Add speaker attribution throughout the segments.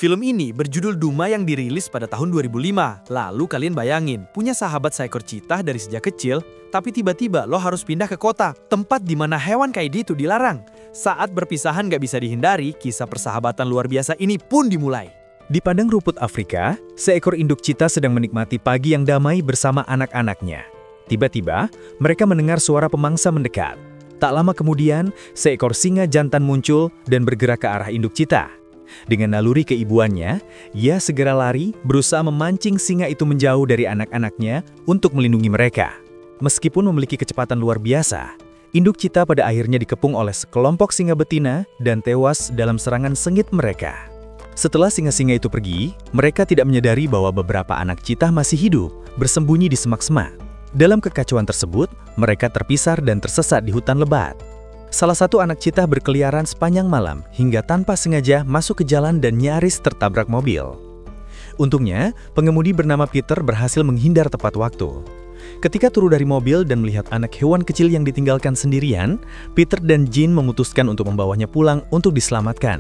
Speaker 1: Film ini berjudul Duma yang dirilis pada tahun 2005. Lalu kalian bayangin, punya sahabat seekor cheetah dari sejak kecil, tapi tiba-tiba lo harus pindah ke kota, tempat di mana hewan kayak dia itu dilarang. Saat berpisahan gak bisa dihindari, kisah persahabatan luar biasa ini pun dimulai.
Speaker 2: Di padang rumput Afrika, seekor induk cheetah sedang menikmati pagi yang damai bersama anak-anaknya. Tiba-tiba, mereka mendengar suara pemangsa mendekat. Tak lama kemudian, seekor singa jantan muncul dan bergerak ke arah induk cheetah. Dengan naluri keibuannya, ia segera lari, berusaha memancing singa itu menjauh dari anak-anaknya untuk melindungi mereka. Meskipun memiliki kecepatan luar biasa, induk cheetah pada akhirnya dikepung oleh sekelompok singa betina dan tewas dalam serangan sengit mereka. Setelah singa-singa itu pergi, mereka tidak menyadari bahwa beberapa anak cheetah masih hidup, bersembunyi di semak-semak. Dalam kekacauan tersebut, mereka terpisah dan tersesat di hutan lebat. Salah satu anak cheetah berkeliaran sepanjang malam hingga tanpa sengaja masuk ke jalan dan nyaris tertabrak mobil. Untungnya, pengemudi bernama Peter berhasil menghindar tepat waktu. Ketika turun dari mobil dan melihat anak hewan kecil yang ditinggalkan sendirian, Peter dan Jean memutuskan untuk membawanya pulang untuk diselamatkan.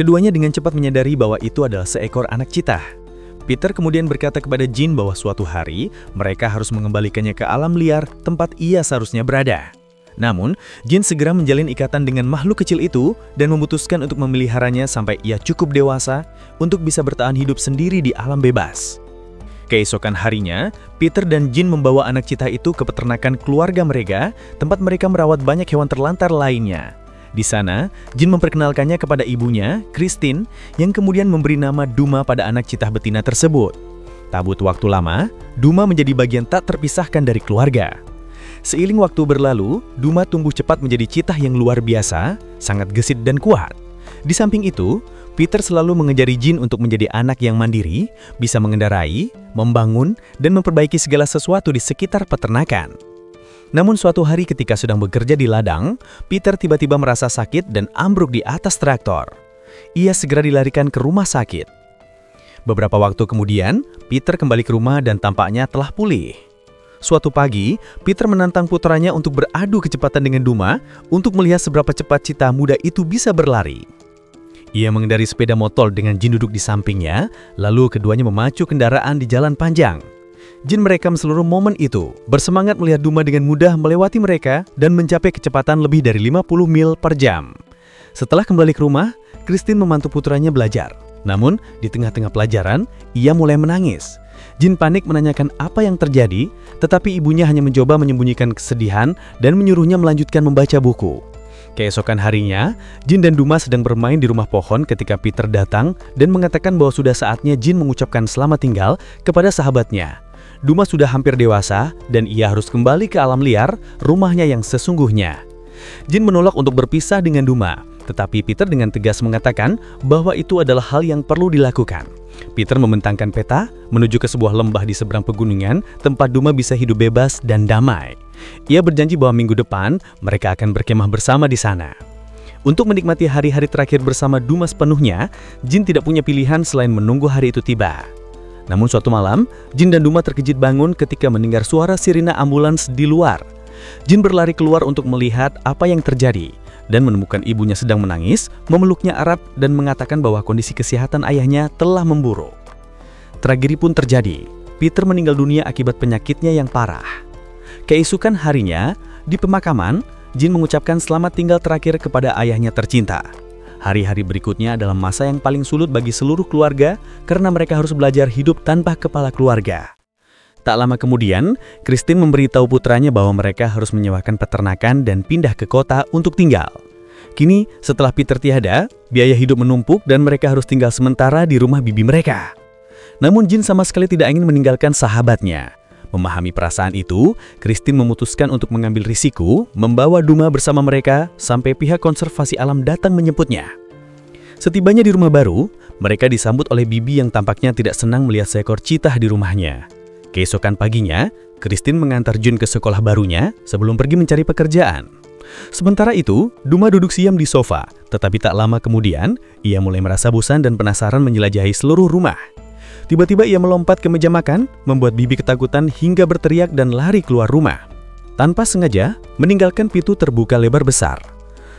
Speaker 2: Keduanya dengan cepat menyadari bahwa itu adalah seekor anak cheetah. Peter kemudian berkata kepada Jean bahwa suatu hari mereka harus mengembalikannya ke alam liar tempat ia seharusnya berada. Namun, Jean segera menjalin ikatan dengan makhluk kecil itu dan memutuskan untuk memeliharanya sampai ia cukup dewasa untuk bisa bertahan hidup sendiri di alam bebas. Keesokan harinya, Peter dan Jean membawa anak cheetah itu ke peternakan keluarga mereka, tempat mereka merawat banyak hewan terlantar lainnya. Di sana, Jean memperkenalkannya kepada ibunya, Christine, yang kemudian memberi nama Duma pada anak cheetah betina tersebut. Tak butuh waktu lama, Duma menjadi bagian tak terpisahkan dari keluarga. Seiring waktu berlalu, Duma tumbuh cepat menjadi cheetah yang luar biasa, sangat gesit dan kuat. Di samping itu, Peter selalu mengajari Jean untuk menjadi anak yang mandiri, bisa mengendarai, membangun, dan memperbaiki segala sesuatu di sekitar peternakan. Namun suatu hari ketika sedang bekerja di ladang, Peter tiba-tiba merasa sakit dan ambruk di atas traktor. Ia segera dilarikan ke rumah sakit. Beberapa waktu kemudian, Peter kembali ke rumah dan tampaknya telah pulih. Suatu pagi, Peter menantang putranya untuk beradu kecepatan dengan Duma untuk melihat seberapa cepat cheetah muda itu bisa berlari. Ia mengendari sepeda motor dengan Jean duduk di sampingnya, lalu keduanya memacu kendaraan di jalan panjang. Jean merekam seluruh momen itu, bersemangat melihat Duma dengan mudah melewati mereka dan mencapai kecepatan lebih dari 50 mil per jam. Setelah kembali ke rumah, Christine membantu putranya belajar. Namun, di tengah-tengah pelajaran, ia mulai menangis. Jean panik menanyakan apa yang terjadi, tetapi ibunya hanya mencoba menyembunyikan kesedihan dan menyuruhnya melanjutkan membaca buku. Keesokan harinya, Jean dan Duma sedang bermain di rumah pohon ketika Peter datang dan mengatakan bahwa sudah saatnya Jean mengucapkan selamat tinggal kepada sahabatnya. Duma sudah hampir dewasa dan ia harus kembali ke alam liar, rumahnya yang sesungguhnya. Jean menolak untuk berpisah dengan Duma, tetapi Peter dengan tegas mengatakan bahwa itu adalah hal yang perlu dilakukan. Peter membentangkan peta menuju ke sebuah lembah di seberang pegunungan tempat Duma bisa hidup bebas dan damai. Ia berjanji bahwa minggu depan mereka akan berkemah bersama di sana. Untuk menikmati hari-hari terakhir bersama Duma sepenuhnya, Jean tidak punya pilihan selain menunggu hari itu tiba. Namun suatu malam, Jean dan Duma terkejut bangun ketika mendengar suara sirine ambulans di luar. Jean berlari keluar untuk melihat apa yang terjadi dan menemukan ibunya sedang menangis, memeluknya erat dan mengatakan bahwa kondisi kesehatan ayahnya telah memburuk. Tragedi pun terjadi. Peter meninggal dunia akibat penyakitnya yang parah. Keesokan harinya, di pemakaman, Jean mengucapkan selamat tinggal terakhir kepada ayahnya tercinta. Hari-hari berikutnya adalah masa yang paling sulit bagi seluruh keluarga karena mereka harus belajar hidup tanpa kepala keluarga. Tak lama kemudian, Christine memberitahu putranya bahwa mereka harus menyewakan peternakan dan pindah ke kota untuk tinggal. Kini, setelah Peter tiada, biaya hidup menumpuk dan mereka harus tinggal sementara di rumah bibi mereka. Namun Jean sama sekali tidak ingin meninggalkan sahabatnya. Memahami perasaan itu, Christine memutuskan untuk mengambil risiko, membawa Duma bersama mereka sampai pihak konservasi alam datang menjemputnya. Setibanya di rumah baru, mereka disambut oleh bibi yang tampaknya tidak senang melihat seekor cheetah di rumahnya. Keesokan paginya, Christine mengantar Jean ke sekolah barunya sebelum pergi mencari pekerjaan. Sementara itu, Duma duduk siam di sofa, tetapi tak lama kemudian, ia mulai merasa bosan dan penasaran menjelajahi seluruh rumah. Tiba-tiba ia melompat ke meja makan, membuat bibi ketakutan hingga berteriak dan lari keluar rumah. Tanpa sengaja, meninggalkan pintu terbuka lebar besar.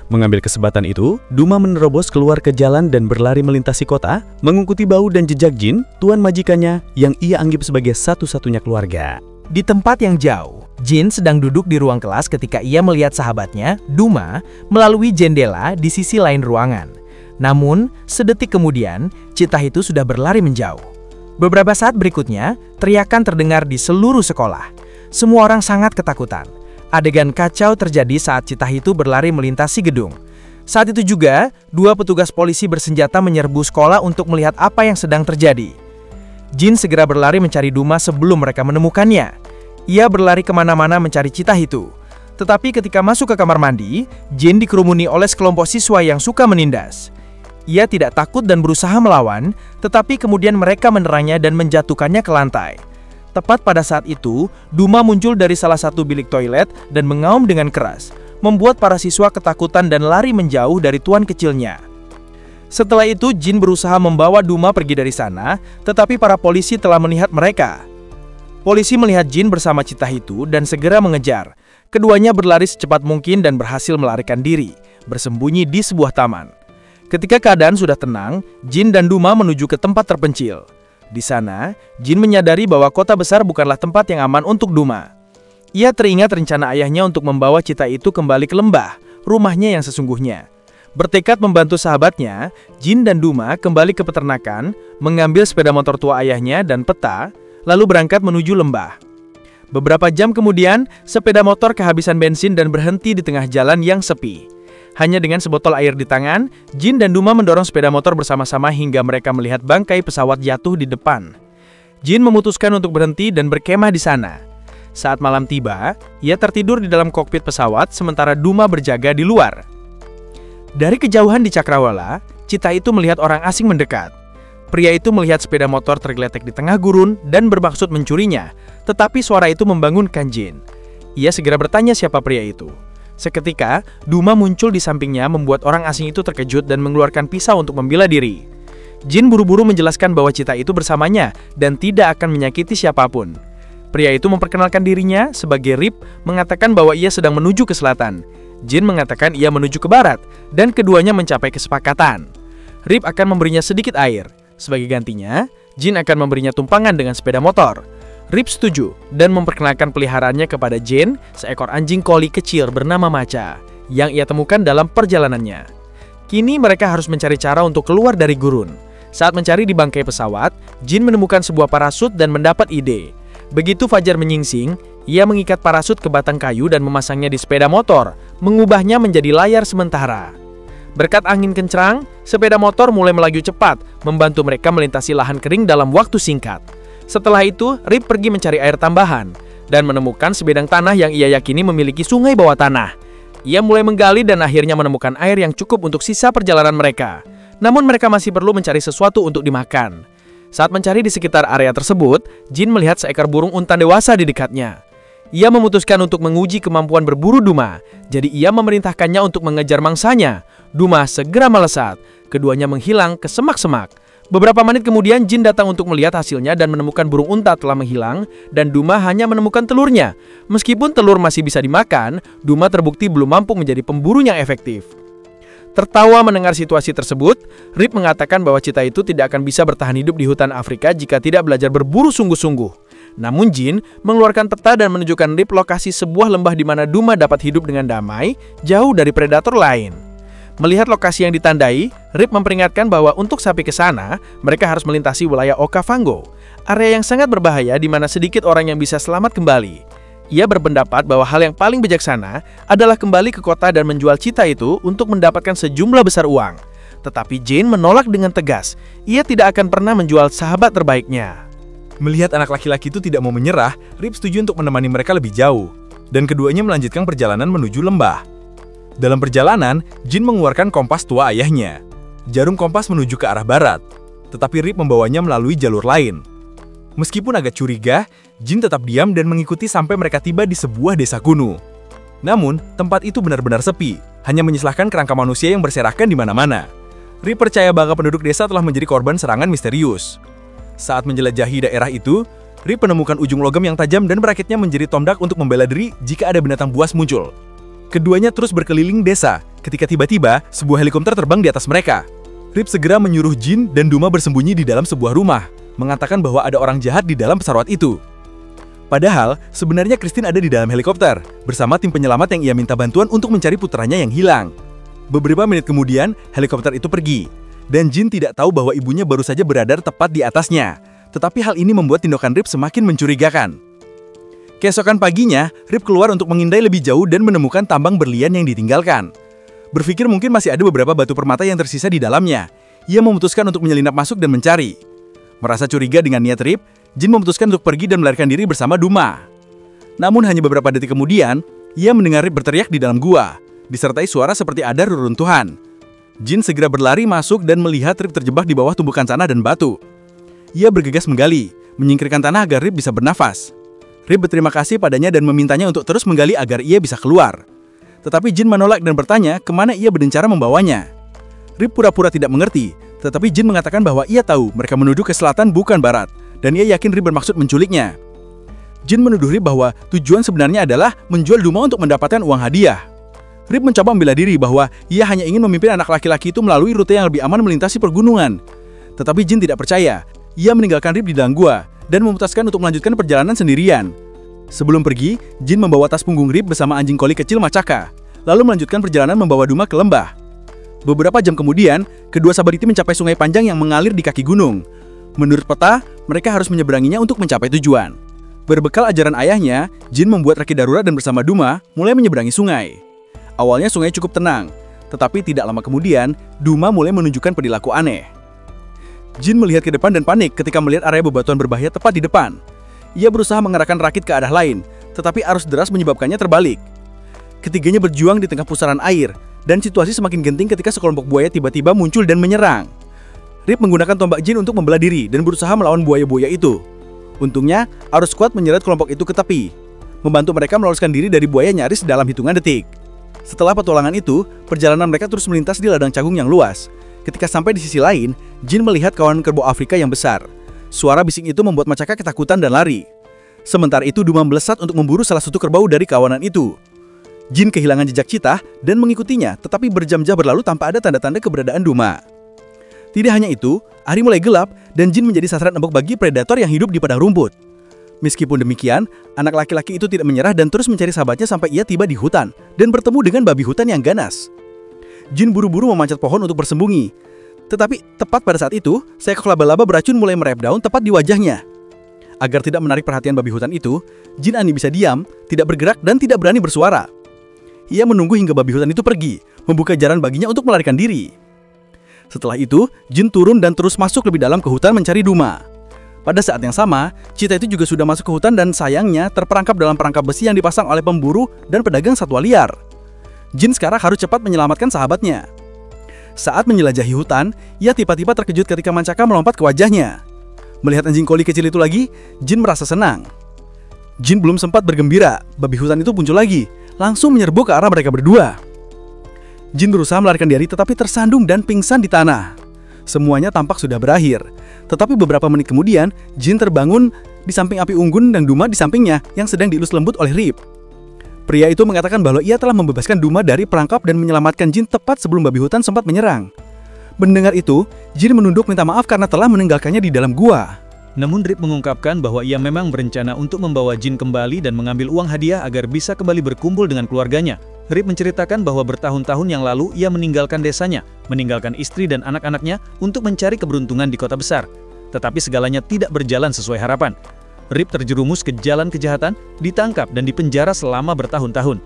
Speaker 2: Mengambil kesempatan itu, Duma menerobos keluar ke jalan dan berlari melintasi kota, mengikuti bau dan jejak Jin, tuan majikannya yang ia anggap sebagai satu-satunya keluarga.
Speaker 1: Di tempat yang jauh, Jin sedang duduk di ruang kelas ketika ia melihat sahabatnya, Duma, melalui jendela di sisi lain ruangan. Namun, sedetik kemudian, Cheetah itu sudah berlari menjauh. Beberapa saat berikutnya, teriakan terdengar di seluruh sekolah. Semua orang sangat ketakutan. Adegan kacau terjadi saat Cheetah itu berlari melintasi gedung. Saat itu juga, dua petugas polisi bersenjata menyerbu sekolah untuk melihat apa yang sedang terjadi. Jin segera berlari mencari Duma sebelum mereka menemukannya. Ia berlari kemana-mana mencari Cheetah itu. Tetapi ketika masuk ke kamar mandi, Jin dikerumuni oleh sekelompok siswa yang suka menindas. Ia tidak takut dan berusaha melawan, tetapi kemudian mereka menerangnya dan menjatuhkannya ke lantai. Tepat pada saat itu, Duma muncul dari salah satu bilik toilet dan mengaum dengan keras, membuat para siswa ketakutan dan lari menjauh dari tuan kecilnya. Setelah itu, Jin berusaha membawa Duma pergi dari sana, tetapi para polisi telah melihat mereka. Polisi melihat Jin bersama Cheetah itu dan segera mengejar. Keduanya berlari secepat mungkin dan berhasil melarikan diri, bersembunyi di sebuah taman. Ketika keadaan sudah tenang, Jin dan Duma menuju ke tempat terpencil. Di sana, Jin menyadari bahwa kota besar bukanlah tempat yang aman untuk Duma. Ia teringat rencana ayahnya untuk membawa Cheetah itu kembali ke lembah, rumahnya yang sesungguhnya. Bertekad membantu sahabatnya, Jin dan Duma kembali ke peternakan, mengambil sepeda motor tua ayahnya dan peta, lalu berangkat menuju lembah. Beberapa jam kemudian, sepeda motor kehabisan bensin dan berhenti di tengah jalan yang sepi. Hanya dengan sebotol air di tangan, Jin dan Duma mendorong sepeda motor bersama-sama hingga mereka melihat bangkai pesawat jatuh di depan. Jin memutuskan untuk berhenti dan berkemah di sana. Saat malam tiba, ia tertidur di dalam kokpit pesawat sementara Duma berjaga di luar. Dari kejauhan di Cakrawala, Cheetah itu melihat orang asing mendekat. Pria itu melihat sepeda motor tergeletak di tengah gurun dan bermaksud mencurinya, tetapi suara itu membangunkan Jin. Ia segera bertanya siapa pria itu. Seketika, Duma muncul di sampingnya membuat orang asing itu terkejut dan mengeluarkan pisau untuk membela diri. Jin buru-buru menjelaskan bahwa Cheetah itu bersamanya dan tidak akan menyakiti siapapun. Pria itu memperkenalkan dirinya sebagai Rip, mengatakan bahwa ia sedang menuju ke selatan. Jin mengatakan ia menuju ke barat, dan keduanya mencapai kesepakatan. Rip akan memberinya sedikit air. Sebagai gantinya, Jin akan memberinya tumpangan dengan sepeda motor. Rip setuju dan memperkenalkan peliharaannya kepada Jin, seekor anjing koli kecil bernama Macha, yang ia temukan dalam perjalanannya. Kini mereka harus mencari cara untuk keluar dari gurun. Saat mencari di bangkai pesawat, Jin menemukan sebuah parasut dan mendapat ide. Begitu fajar menyingsing, ia mengikat parasut ke batang kayu dan memasangnya di sepeda motor, mengubahnya menjadi layar sementara. Berkat angin kencang, sepeda motor mulai melaju cepat, membantu mereka melintasi lahan kering dalam waktu singkat. Setelah itu, Rip pergi mencari air tambahan dan menemukan sebidang tanah yang ia yakini memiliki sungai bawah tanah. Ia mulai menggali dan akhirnya menemukan air yang cukup untuk sisa perjalanan mereka. Namun mereka masih perlu mencari sesuatu untuk dimakan. Saat mencari di sekitar area tersebut, Jin melihat seekor burung unta dewasa di dekatnya. Ia memutuskan untuk menguji kemampuan berburu Duma, jadi ia memerintahkannya untuk mengejar mangsanya. Duma segera melesat, keduanya menghilang ke semak-semak. Beberapa menit kemudian Jin datang untuk melihat hasilnya dan menemukan burung unta telah menghilang dan Duma hanya menemukan telurnya. Meskipun telur masih bisa dimakan, Duma terbukti belum mampu menjadi pemburu yang efektif. Tertawa mendengar situasi tersebut, Rip mengatakan bahwa Cheetah itu tidak akan bisa bertahan hidup di hutan Afrika jika tidak belajar berburu sungguh-sungguh. Namun Jin mengeluarkan peta dan menunjukkan Rip lokasi sebuah lembah di mana Duma dapat hidup dengan damai, jauh dari predator lain. Melihat lokasi yang ditandai, Rip memperingatkan bahwa untuk sampai ke sana, mereka harus melintasi wilayah Okavango, area yang sangat berbahaya di mana sedikit orang yang bisa selamat kembali. Ia berpendapat bahwa hal yang paling bijaksana adalah kembali ke kota dan menjual Cheetah itu untuk mendapatkan sejumlah besar uang. Tetapi Jin menolak dengan tegas, ia tidak akan pernah menjual sahabat terbaiknya.
Speaker 3: Melihat anak laki-laki itu tidak mau menyerah, Rip setuju untuk menemani mereka lebih jauh, dan keduanya melanjutkan perjalanan menuju lembah. Dalam perjalanan, Jin mengeluarkan kompas tua ayahnya. Jarum kompas menuju ke arah barat, tetapi Rip membawanya melalui jalur lain. Meskipun agak curiga, Jin tetap diam dan mengikuti sampai mereka tiba di sebuah desa kuno. Namun, tempat itu benar-benar sepi, hanya menyisakan kerangka manusia yang berserakan di mana-mana. Rip percaya bahwa penduduk desa telah menjadi korban serangan misterius. Saat menjelajahi daerah itu, Rip menemukan ujung logam yang tajam dan merakitnya menjadi tondak untuk membela diri jika ada binatang buas muncul. Keduanya terus berkeliling desa, ketika tiba-tiba sebuah helikopter terbang di atas mereka. Rip segera menyuruh Jin dan Duma bersembunyi di dalam sebuah rumah, mengatakan bahwa ada orang jahat di dalam pesawat itu. Padahal, sebenarnya Christine ada di dalam helikopter, bersama tim penyelamat yang ia minta bantuan untuk mencari putranya yang hilang. Beberapa menit kemudian, helikopter itu pergi, dan Jin tidak tahu bahwa ibunya baru saja beradar tepat di atasnya. Tetapi hal ini membuat tindakan Rip semakin mencurigakan. Keesokan paginya, Rip keluar untuk mengindai lebih jauh dan menemukan tambang berlian yang ditinggalkan. Berpikir mungkin masih ada beberapa batu permata yang tersisa di dalamnya. Ia memutuskan untuk menyelinap masuk dan mencari. Merasa curiga dengan niat Rip, Jin memutuskan untuk pergi dan melarikan diri bersama Duma. Namun hanya beberapa detik kemudian, ia mendengar Rip berteriak di dalam gua, disertai suara seperti ada reruntuhan. Jin segera berlari masuk dan melihat Rip terjebak di bawah tumbukan tanah dan batu. Ia bergegas menggali, menyingkirkan tanah agar Rip bisa bernafas. Rip berterima kasih padanya dan memintanya untuk terus menggali agar ia bisa keluar. Tetapi Jin menolak dan bertanya kemana ia berencana membawanya. Rip pura-pura tidak mengerti, tetapi Jin mengatakan bahwa ia tahu mereka menuju ke selatan bukan barat, dan ia yakin Rip bermaksud menculiknya. Jin menuduh Rip bahwa tujuan sebenarnya adalah menjual Duma untuk mendapatkan uang hadiah. Rip mencoba membela diri bahwa ia hanya ingin memimpin anak laki-laki itu melalui rute yang lebih aman melintasi pergunungan. Tetapi Jin tidak percaya. Ia meninggalkan Rip di dalam gua dan memutuskan untuk melanjutkan perjalanan sendirian. Sebelum pergi, Jin membawa tas punggung Rip bersama anjing koli kecil Machaka, lalu melanjutkan perjalanan membawa Duma ke lembah. Beberapa jam kemudian, kedua sahabat itu mencapai sungai panjang yang mengalir di kaki gunung. Menurut peta, mereka harus menyeberanginya untuk mencapai tujuan. Berbekal ajaran ayahnya, Jin membuat raki darurat dan bersama Duma mulai menyeberangi sungai. Awalnya sungai cukup tenang, tetapi tidak lama kemudian, Duma mulai menunjukkan perilaku aneh. Jin melihat ke depan dan panik ketika melihat area bebatuan berbahaya tepat di depan. Ia berusaha mengarahkan rakit ke arah lain, tetapi arus deras menyebabkannya terbalik. Ketiganya berjuang di tengah pusaran air, dan situasi semakin genting ketika sekelompok buaya tiba-tiba muncul dan menyerang. Rip menggunakan tombak Jin untuk membela diri dan berusaha melawan buaya-buaya itu. Untungnya, arus kuat menyeret kelompok itu ke tepi, membantu mereka meloloskan diri dari buaya nyaris dalam hitungan detik. Setelah petualangan itu, perjalanan mereka terus melintas di ladang cagung yang luas. Ketika sampai di sisi lain, Jin melihat kawanan kerbau Afrika yang besar. Suara bising itu membuat Machaka ketakutan dan lari. Sementara itu Duma melesat untuk memburu salah satu kerbau dari kawanan itu. Jin kehilangan jejak Cheetah dan mengikutinya, tetapi berjam-jam berlalu tanpa ada tanda-tanda keberadaan Duma. Tidak hanya itu, hari mulai gelap dan Jin menjadi sasaran empuk bagi predator yang hidup di padang rumput. Meskipun demikian, anak laki-laki itu tidak menyerah dan terus mencari sahabatnya sampai ia tiba di hutan dan bertemu dengan babi hutan yang ganas. Jin buru-buru memanjat pohon untuk bersembunyi. Tetapi tepat pada saat itu, seekor laba-laba beracun mulai merayap daun tepat di wajahnya. Agar tidak menarik perhatian babi hutan itu, Jin Ani bisa diam, tidak bergerak dan tidak berani bersuara. Ia menunggu hingga babi hutan itu pergi, membuka jalan baginya untuk melarikan diri. Setelah itu, Jin turun dan terus masuk lebih dalam ke hutan mencari Duma. Pada saat yang sama, Cheetah itu juga sudah masuk ke hutan dan sayangnya terperangkap dalam perangkap besi yang dipasang oleh pemburu dan pedagang satwa liar. Jin sekarang harus cepat menyelamatkan sahabatnya. Saat menjelajahi hutan, ia tiba-tiba terkejut ketika Machaka melompat ke wajahnya. Melihat anjing koli kecil itu lagi, Jin merasa senang. Jin belum sempat bergembira, babi hutan itu muncul lagi, langsung menyerbu ke arah mereka berdua. Jin berusaha melarikan diri tetapi tersandung dan pingsan di tanah. Semuanya tampak sudah berakhir. Tetapi beberapa menit kemudian, Jin terbangun di samping api unggun dan Duma di sampingnya yang sedang dielus lembut oleh Rip. Pria itu mengatakan bahwa ia telah membebaskan Duma dari perangkap dan menyelamatkan Jin tepat sebelum babi hutan sempat menyerang. Mendengar itu, Jin menunduk minta maaf karena telah meninggalkannya di dalam gua.
Speaker 2: Namun Rip mengungkapkan bahwa ia memang berencana untuk membawa Jin kembali dan mengambil uang hadiah agar bisa kembali berkumpul dengan keluarganya. Rip menceritakan bahwa bertahun-tahun yang lalu ia meninggalkan desanya, meninggalkan istri dan anak-anaknya untuk mencari keberuntungan di kota besar. Tetapi segalanya tidak berjalan sesuai harapan. Rip terjerumus ke jalan kejahatan, ditangkap dan dipenjara selama bertahun-tahun.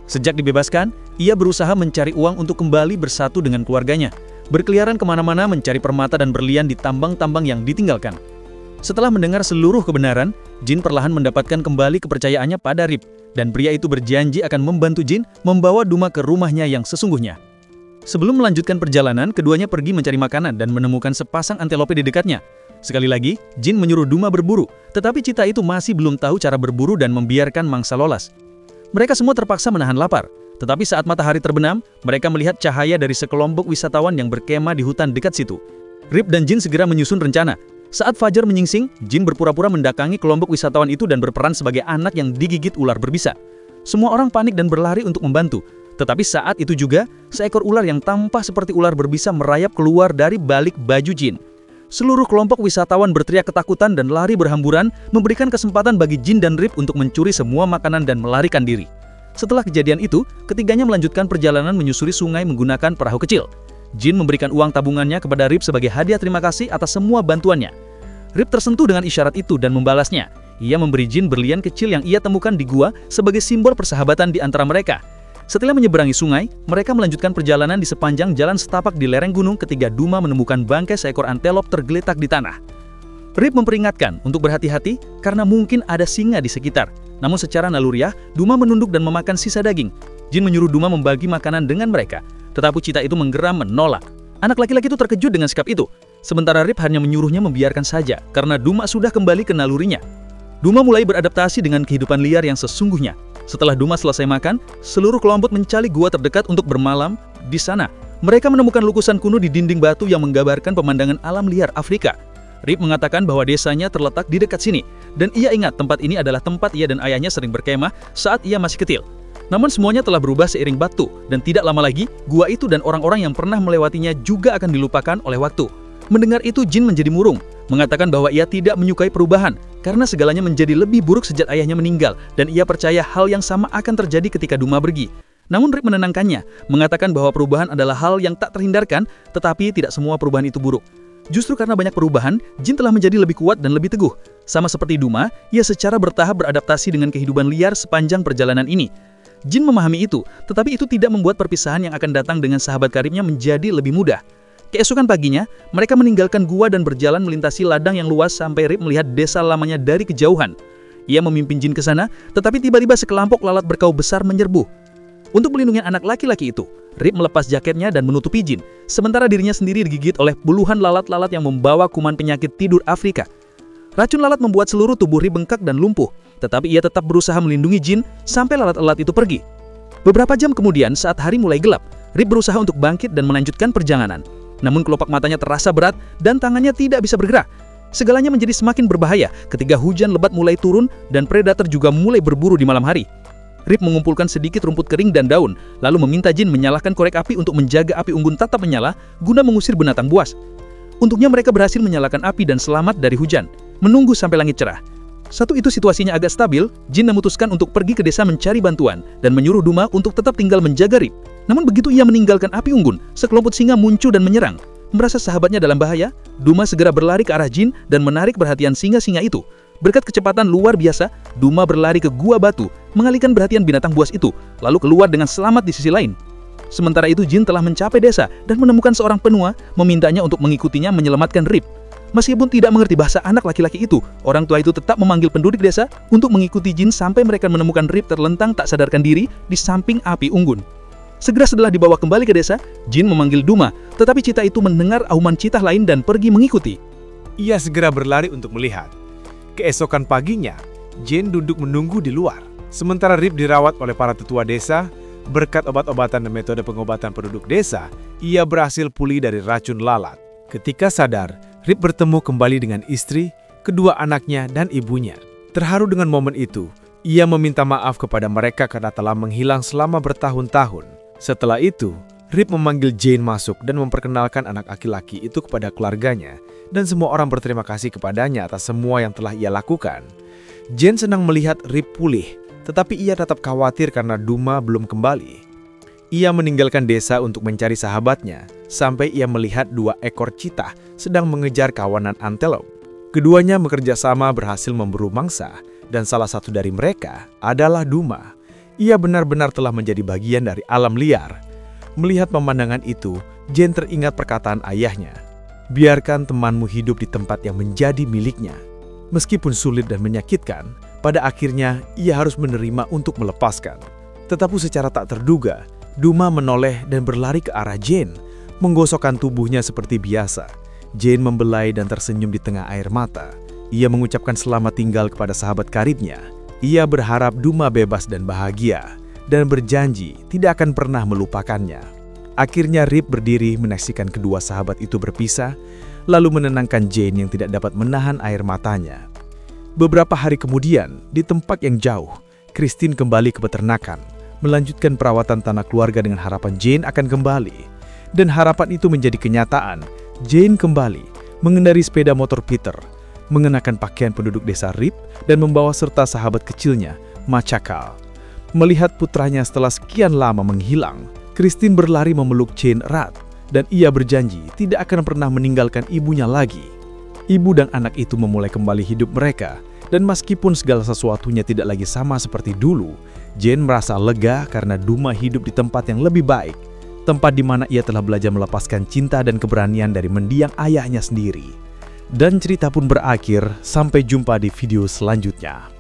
Speaker 2: Sejak dibebaskan, ia berusaha mencari uang untuk kembali bersatu dengan keluarganya, berkeliaran kemana-mana mencari permata dan berlian di tambang-tambang yang ditinggalkan. Setelah mendengar seluruh kebenaran, Jin perlahan mendapatkan kembali kepercayaannya pada Rip, dan pria itu berjanji akan membantu Jin membawa Duma ke rumahnya yang sesungguhnya. Sebelum melanjutkan perjalanan, keduanya pergi mencari makanan dan menemukan sepasang antelope di dekatnya. Sekali lagi, Jin menyuruh Duma berburu, tetapi Cheetah itu masih belum tahu cara berburu dan membiarkan mangsa lolos. Mereka semua terpaksa menahan lapar, tetapi saat matahari terbenam, mereka melihat cahaya dari sekelompok wisatawan yang berkemah di hutan dekat situ. Rip dan Jin segera menyusun rencana. Saat fajar menyingsing, Jin berpura-pura mendatangi kelompok wisatawan itu dan berperan sebagai anak yang digigit ular berbisa.
Speaker 4: Semua orang panik dan berlari untuk membantu. Tetapi saat itu juga, seekor ular yang tampak seperti ular berbisa merayap keluar dari balik baju Jin. Seluruh kelompok wisatawan berteriak ketakutan dan lari berhamburan, memberikan kesempatan bagi Jin dan Rip untuk mencuri semua makanan dan melarikan diri. Setelah kejadian itu, ketiganya melanjutkan perjalanan menyusuri sungai menggunakan perahu kecil. Jin memberikan uang tabungannya kepada Rip sebagai hadiah terima kasih atas semua bantuannya. Rip tersentuh dengan isyarat itu dan membalasnya. Ia memberi Jin berlian kecil yang ia temukan di gua sebagai simbol persahabatan di antara mereka. Setelah menyeberangi sungai, mereka melanjutkan perjalanan di sepanjang jalan setapak di lereng gunung ketika Duma menemukan bangkai seekor antelop tergeletak di tanah. Rip memperingatkan untuk berhati-hati karena mungkin ada singa di sekitar. Namun secara naluriah, Duma menunduk dan memakan sisa daging. Jin menyuruh Duma membagi makanan dengan mereka, tetapi cita itu menggeram menolak. Anak laki-laki itu terkejut dengan sikap itu. Sementara Rip hanya menyuruhnya membiarkan saja karena Duma sudah kembali ke nalurinya. Duma mulai beradaptasi dengan kehidupan liar yang sesungguhnya. Setelah Duma selesai makan, seluruh kelompok mencari gua terdekat untuk bermalam di sana. Mereka menemukan lukisan kuno di dinding batu yang menggambarkan pemandangan alam liar Afrika. Rip mengatakan bahwa desanya terletak di dekat sini, dan ia ingat tempat ini adalah tempat ia dan ayahnya sering berkemah saat ia masih kecil. Namun semuanya telah berubah seiring waktu, dan tidak lama lagi, gua itu dan orang-orang yang pernah melewatinya juga akan dilupakan oleh waktu. Mendengar itu, Jin menjadi murung, mengatakan bahwa ia tidak menyukai perubahan, karena segalanya menjadi lebih buruk sejak ayahnya meninggal, dan ia percaya hal yang sama akan terjadi ketika Duma pergi. Namun Rip menenangkannya, mengatakan bahwa perubahan adalah hal yang tak terhindarkan, tetapi tidak semua perubahan itu buruk. Justru karena banyak perubahan, Jin telah menjadi lebih kuat dan lebih teguh. Sama seperti Duma, ia secara bertahap beradaptasi dengan kehidupan liar sepanjang perjalanan ini. Jin memahami itu, tetapi itu tidak membuat perpisahan yang akan datang dengan sahabat karibnya menjadi lebih mudah. Keesokan paginya, mereka meninggalkan gua dan berjalan melintasi ladang yang luas sampai Rip melihat desa lamanya dari kejauhan. Ia memimpin Jin ke sana, tetapi tiba-tiba sekelompok lalat berkau besar menyerbu. Untuk melindungi anak laki-laki itu, Rip melepas jaketnya dan menutupi Jin, sementara dirinya sendiri digigit oleh puluhan lalat-lalat yang membawa kuman penyakit tidur Afrika. Racun lalat membuat seluruh tubuh Rip bengkak dan lumpuh, tetapi ia tetap berusaha melindungi Jin sampai lalat-lalat itu pergi. Beberapa jam kemudian, saat hari mulai gelap, Rip berusaha untuk bangkit dan melanjutkan perjalanan. Namun kelopak matanya terasa berat dan tangannya tidak bisa bergerak. Segalanya menjadi semakin berbahaya ketika hujan lebat mulai turun dan predator juga mulai berburu di malam hari. Rip mengumpulkan sedikit rumput kering dan daun, lalu meminta Jin menyalakan korek api untuk menjaga api unggun tetap menyala guna mengusir binatang buas. Untuknya mereka berhasil menyalakan api dan selamat dari hujan, menunggu sampai langit cerah. Satu itu situasinya agak stabil, Jin memutuskan untuk pergi ke desa mencari bantuan dan menyuruh Duma untuk tetap tinggal menjaga Rip. Namun begitu ia meninggalkan api unggun, sekelompok singa muncul dan menyerang. Merasa sahabatnya dalam bahaya, Duma segera berlari ke arah Jin dan menarik perhatian singa-singa itu. Berkat kecepatan luar biasa, Duma berlari ke gua batu, mengalihkan perhatian binatang buas itu, lalu keluar dengan selamat di sisi lain. Sementara itu Jin telah mencapai desa dan menemukan seorang penua, memintanya untuk mengikutinya menyelamatkan Rip. Meskipun tidak mengerti bahasa anak laki-laki itu, orang tua itu tetap memanggil penduduk desa untuk mengikuti Jin sampai mereka menemukan Rip terlentang tak sadarkan diri di samping api unggun. Segera setelah dibawa kembali ke desa, Jin memanggil Duma, tetapi cita itu mendengar auman citah lain dan pergi mengikuti.
Speaker 3: Ia segera berlari untuk melihat. Keesokan paginya, Jin duduk menunggu di luar. Sementara Rip dirawat oleh para tetua desa, berkat obat-obatan dan metode pengobatan penduduk desa, ia berhasil pulih dari racun lalat. Ketika sadar, Rip bertemu kembali dengan istri, kedua anaknya, dan ibunya. Terharu dengan momen itu, ia meminta maaf kepada mereka karena telah menghilang selama bertahun-tahun. Setelah itu, Rip memanggil Jane masuk dan memperkenalkan anak laki-laki itu kepada keluarganya, dan semua orang berterima kasih kepadanya atas semua yang telah ia lakukan. Jane senang melihat Rip pulih, tetapi ia tetap khawatir karena Duma belum kembali. Ia meninggalkan desa untuk mencari sahabatnya, sampai ia melihat 2 ekor citah sedang mengejar kawanan antelop. Keduanya bekerja sama berhasil memburu mangsa, dan salah satu dari mereka adalah Duma. Ia benar-benar telah menjadi bagian dari alam liar. Melihat pemandangan itu, Jane teringat perkataan ayahnya. Biarkan temanmu hidup di tempat yang menjadi miliknya. Meskipun sulit dan menyakitkan, pada akhirnya ia harus menerima untuk melepaskan. Tetapi secara tak terduga, Duma menoleh dan berlari ke arah Jane, menggosokkan tubuhnya seperti biasa. Jane membelai dan tersenyum di tengah air mata. Ia mengucapkan selamat tinggal kepada sahabat karibnya. Ia berharap Duma bebas dan bahagia, dan berjanji tidak akan pernah melupakannya. Akhirnya Rip berdiri menyaksikan kedua sahabat itu berpisah, lalu menenangkan Jane yang tidak dapat menahan air matanya. Beberapa hari kemudian, di tempat yang jauh,
Speaker 5: Christine kembali ke peternakan, melanjutkan perawatan tanah keluarga dengan harapan Jane akan kembali. Dan harapan itu menjadi kenyataan. Jane kembali, mengendari sepeda motor Peter, mengenakan pakaian penduduk desa Rip, dan membawa serta sahabat kecilnya, Machakal. Melihat putranya setelah sekian lama menghilang, Christine berlari memeluk Jane erat, dan ia berjanji tidak akan pernah meninggalkan ibunya lagi. Ibu dan anak itu memulai kembali hidup mereka, dan meskipun segala sesuatunya tidak lagi sama seperti dulu, Jane merasa lega karena Duma hidup di tempat yang lebih baik, tempat di mana ia telah belajar melepaskan cinta dan keberanian dari mendiang ayahnya sendiri. Dan cerita pun berakhir, sampai jumpa di video selanjutnya.